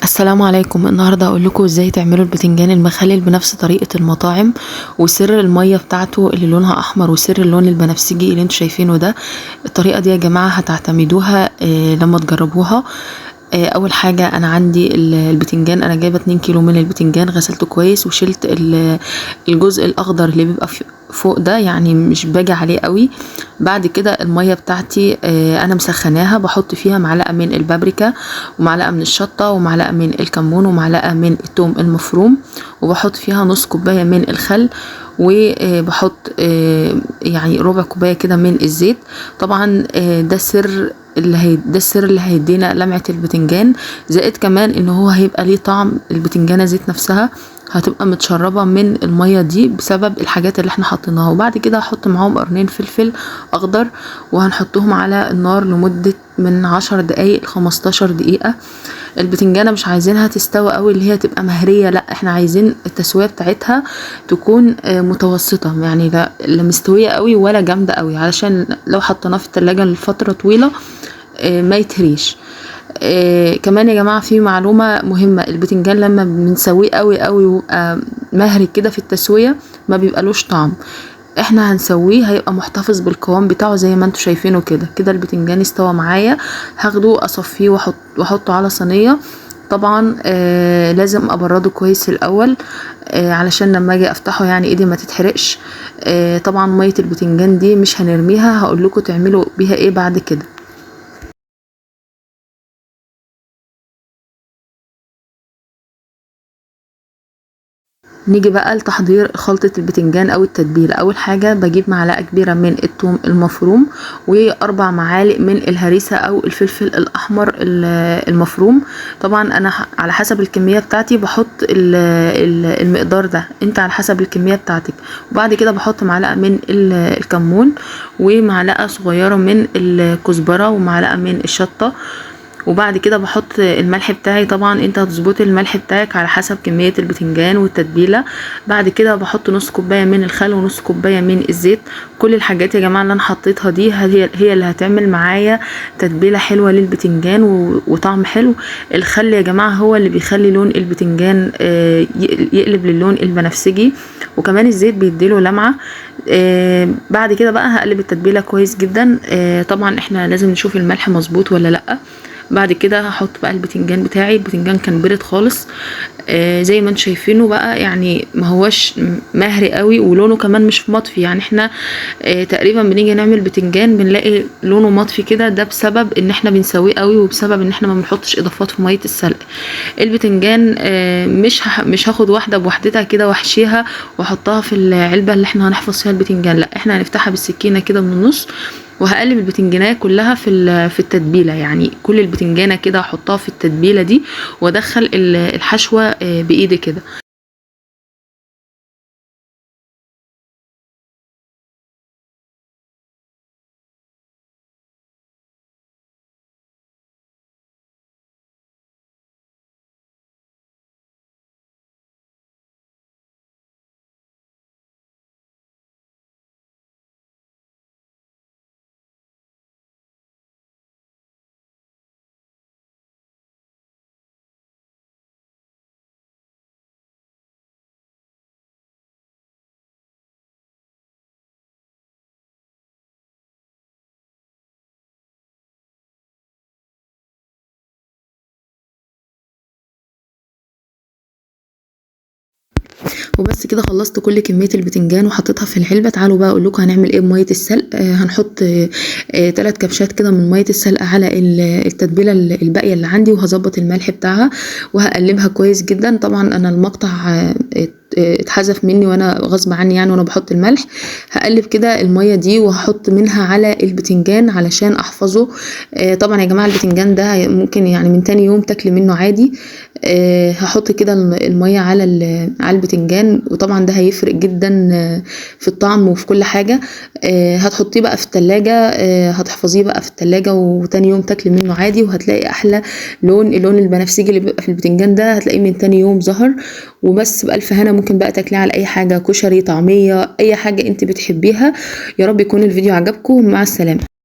السلام عليكم. النهارده هقول لكم ازاي تعملوا البتنجان المخلل بنفس طريقه المطاعم، وسر الميه بتاعته اللي لونها احمر وسر اللون البنفسجي اللي انتوا شايفينه ده. الطريقه دي يا جماعه هتعتمدوها لما تجربوها. اول حاجه انا عندي البتنجان، انا جايبه 2 كيلو من البتنجان، غسلته كويس وشلت الجزء الاخضر اللي بيبقى فوق ده، يعني مش باجي عليه قوي. بعد كده الميه بتاعتي انا مسخناها، بحط فيها معلقه من البابريكا ومعلقه من الشطه ومعلقه من الكمون ومعلقه من الثوم المفروم، وبحط فيها نص كوبايه من الخل، وبحط يعني ربع كوبايه كده من الزيت. طبعا ده السر اللي هيدينا لمعه البتنجان، زائد كمان ان هو هيبقى ليه طعم. البتنجانه زيت نفسها هتبقى متشربه من الميه دي بسبب الحاجات اللي احنا حاطيناها. وبعد كده هحط معاهم قرنين فلفل اخضر، وهنحطهم على النار لمده من 10 دقايق ل 15 دقيقه. البتنجانه مش عايزينها تستوي قوي اللي هي تبقى مهريه، لا احنا عايزين التسويه بتاعتها تكون متوسطه، يعني لا مستويه قوي ولا جامده قوي، علشان لو حطيناه في التلاجة لفتره طويله ما يتهريش. كمان يا جماعه في معلومه مهمه، البتنجان لما بنسويه قوي قوي ويبقى مهري كده في التسويه ما بيبقالوش طعم. احنا هنسويه هيبقى محتفظ بالقوام بتاعه زي ما انتوا شايفينه كده. كده البتنجان استوى معايا، هاخده اصفيه واحطه على صينيه. طبعا لازم ابرده كويس الاول علشان لما اجي افتحه يعني ايدي ما تتحرقش. طبعا ميه البتنجان دي مش هنرميها، هقول لكم تعملوا بيها ايه بعد كده. نيجي بقى لتحضير خلطة البتنجان او التتبيلة. اول حاجة بجيب معلقة كبيرة من الثوم المفروم، واربع معالق من الهريسة او الفلفل الاحمر المفروم. طبعا انا على حسب الكمية بتاعتي بحط المقدار ده، انت على حسب الكمية بتاعتك. وبعد كده بحط معلقة من الكمون، ومعلقة صغيرة من الكزبرة، ومعلقة من الشطة. وبعد كده بحط الملح بتاعي. طبعا انت هتظبطي الملح بتاعك على حسب كمية البتنجان والتتبيلة. بعد كده بحط نص كوباية من الخل ونص كوباية من الزيت. كل الحاجات يا جماعة اللي انا حطيتها دي هي اللي هتعمل معايا تتبيلة حلوة للبتنجان وطعم حلو. الخل يا جماعة هو اللي بيخلي لون البتنجان يقلب للون البنفسجي، وكمان الزيت بيديله لمعة. بعد كده بقى هقلب التتبيلة كويس جدا. طبعا احنا لازم نشوف الملح مظبوط ولا لأ. بعد كده هحط بقى البتنجان بتاعي. البتنجان كان بارد خالص زي ما انتم شايفينه بقى، يعني ما هوش مهري قوي ولونه كمان مش مطفي. يعني احنا تقريبا بنيجي نعمل بتنجان بنلاقي لونه مطفي كده، ده بسبب ان احنا بنسويه قوي وبسبب ان احنا ما بنحطش اضافات في ميه السلق. البتنجان مش هاخد واحده بوحدتها كده واحشيها واحطها في العلبه اللي احنا هنحفظ فيها البتنجان، لا احنا هنفتحها بالسكينه كده من النص، وهقلب البتنجانيه كلها في التتبيله. يعني كل البتنجانه كده هحطها في التتبيله دي وادخل الحشوه بايدي كده. وبس كده خلصت كل كميه البتنجان وحطيتها في العلبه. تعالوا بقى اقول لكم هنعمل ايه بميه السلق. هنحط 3 كبشات كده من ميه السلق على التتبيله الباقيه اللي عندي، وهظبط الملح بتاعها وهقلبها كويس جدا. طبعا انا المقطع اتحذف مني وانا غصب عني يعني وانا بحط الملح. هقلب كده الميه دي وهحط منها على البتنجان علشان احفظه. طبعا يا جماعه البتنجان ده ممكن يعني من تاني يوم تاكلي منه عادي. هحط كده الميه على البتنجان، وطبعا ده هيفرق جدا في الطعم وفي كل حاجه. هتحطيه بقى في التلاجة، هتحفظيه بقى في التلاجة وتاني يوم تاكلي منه عادي، وهتلاقي احلى اللون البنفسجي اللي بيبقى في البتنجان ده هتلاقيه من تاني يوم ظهر. وبس بألف هنا. ممكن بقى تاكليه على اي حاجه، كشري، طعميه، اي حاجه انت بتحبيها. يا رب يكون الفيديو عجبكم. مع السلامه.